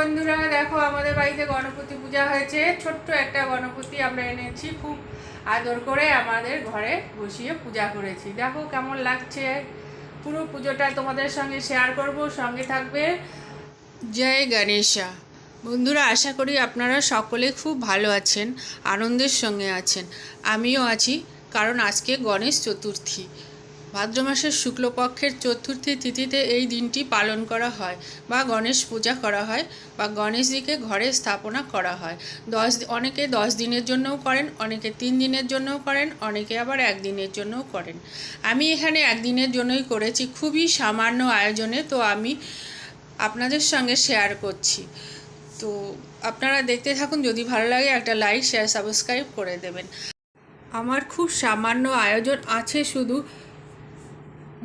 বন্ধুরা, দেখো আমাদের বাড়িতে গণপতি পূজা হয়েছে। ছোট্ট একটা গণপতি আমরা এনেছি, খুব আদর করে আমাদের ঘরে বসিয়ে পূজা করেছি। দেখো কেমন লাগছে। পুরো পুজোটা তোমাদের সঙ্গে শেয়ার করব, সঙ্গে থাকবে। জয় গণেশা। বন্ধুরা, আশা করি আপনারা সকলে খুব ভালো আছেন, আনন্দের সঙ্গে আছেন। আমিও আছি, কারণ আজকে গণেশ চতুর্থী। ভাদ্র মাসের শুক্লপক্ষের চতুর্থী তিথিতে এই দিনটি পালন করা হয় বা গণেশ পূজা করা হয় বা গণেশজিকে ঘরে স্থাপনা করা হয়। অনেকে 10 দিনের জন্যও করেন, অনেকে 3 দিনের জন্যও করেন, অনেকে আবার 1 দিনের জন্যও করেন। আমি এখানে 1 দিনের জন্যই করেছি, খুবই সামান্য আয়োজনে। তো আমি আপনাদের সঙ্গে শেয়ার করছি। তো আপনারা দেখতে থাকুন, যদি ভালো লাগে একটা লাইক, শেয়ার, সাবস্ক্রাইব করে দেবেন। আমার খুব সামান্য আয়োজন আছে, শুধু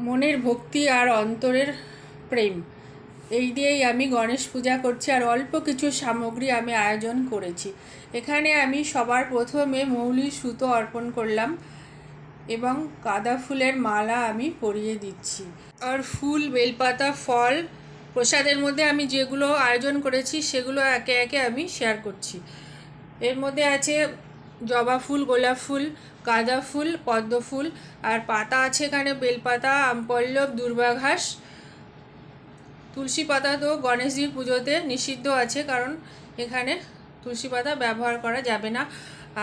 মনের ভক্তি আর অন্তরের প্রেম, এই দিয়েই আমি গণেশ পূজা করছি। আর অল্প কিছু সামগ্রী আমি আয়োজন করেছি। এখানে আমি সবার প্রথমে মৌলি সুতো অর্পণ করলাম এবং গাঁদা ফুলের মালা আমি পরিয়ে দিচ্ছি। আর ফুল, বেলপাতা, ফল, প্রসাদের মধ্যে আমি যেগুলো আয়োজন করেছি সেগুলো একে একে আমি শেয়ার করছি। এর মধ্যে আছে জবা ফুল, গোলাপ ফুল, গাঁদা ফুল, পদ্ম ফুল, আর পাতা আছে এখানে বেলপাতা, আমপল্লব, দুর্বা ঘাস। তুলসী পাতা তো গণেশজির পুজোতে নিষিদ্ধ আছে, কারণ এখানে তুলসী পাতা ব্যবহার করা যাবে না।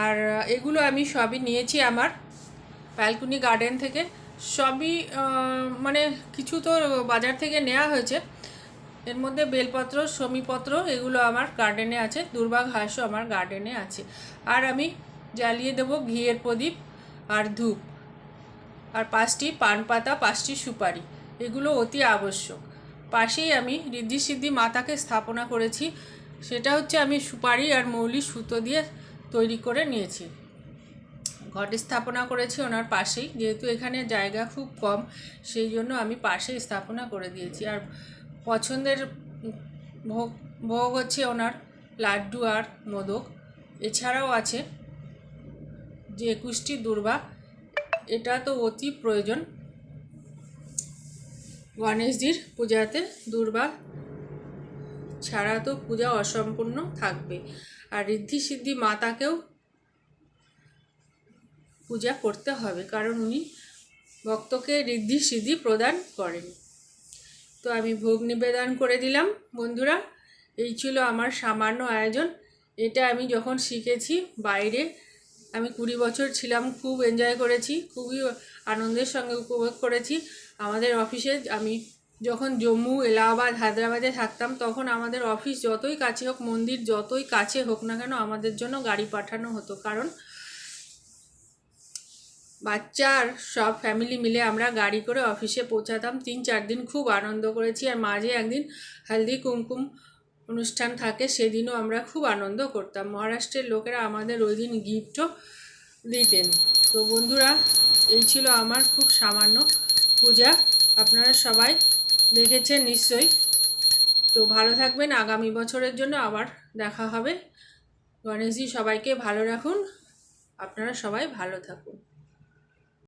আর এগুলো আমি সবই নিয়েছি আমার ব্যালকনি গার্ডেন থেকে। সবই মানে কিছু তো বাজার থেকে নেওয়া হয়েছে। এর মধ্যে বেলপত্র, শমীপত্র, এগুলো আমার গার্ডেনে আছে। দুর্বা ঘাসও আমার গার্ডেনে আছে। আর আমি জ্বালিয়ে দেবো ঘিয়ের প্রদীপ আর ধূপ, আর 5টি পান পাতা, 5টি সুপারি, এগুলো অতি আবশ্যক। পাশেই আমি ঋদ্ধি সিদ্ধি মাতাকে স্থাপনা করেছি। সেটা হচ্ছে আমি সুপারি আর মৌলি সুতো দিয়ে তৈরি করে নিয়েছি। ঘটে স্থাপনা করেছি ওনার পাশেই, যেহেতু এখানে জায়গা খুব কম, সেই জন্য আমি পাশেই স্থাপনা করে দিয়েছি। আর পছন্দের ভোগ হচ্ছে ওনার লাড্ডু আর মোদক। এছাড়াও আছে যে 21টি দুর্বা, এটা তো অতি প্রয়োজন গণেশজির পূজাতে। দুর্বা ছাড়া তো পূজা অসম্পূর্ণ থাকবে। আর ঋদ্ধি সিদ্ধি মাতাকেও পূজা করতে হবে, কারণ উনি ভক্তকে ঋদ্ধি সিদ্ধি প্রদান করেন। তো আমি ভোগ নিবেদন করে দিলাম। বন্ধুরা, এই ছিল আমার সামান্য আয়োজন। এটা আমি যখন শিখেছি বাইরে, আমি 20 বছর ছিলাম, খুব এনজয় করেছি, খুবই আনন্দের সঙ্গে উপভোগ করেছি। আমাদের অফিসে আমি যখন জম্মু, এলাহাবাদ, হায়দ্রাবাদে থাকতাম, তখন আমাদের অফিস যতই কাছে হোক, মন্দির যতই কাছে হোক না কেন, আমাদের জন্য গাড়ি পাঠানো হতো। কারণ বাচ্চার সব ফ্যামিলি মিলে আমরা গাড়ি করে অফিসে পৌঁছাতাম। 3-4 দিন খুব আনন্দ করেছি। আর মাঝে একদিন হলদি কুমকুম অনুষ্ঠান থাকে, সেদিনও আমরা খুব আনন্দ করতাম। মহারাষ্ট্রের লোকেরা আমাদের ওই দিন গিফটও দিতেন। তো বন্ধুরা, এই ছিল আমার খুব সামান্য পূজা। আপনারা সবাই দেখেছেন নিশ্চয়ই। তো ভালো থাকবেন, আগামী বছরের জন্য আবার দেখা হবে। গণেশজি সবাইকে ভালো রাখুন, আপনারা সবাই ভালো থাকুন।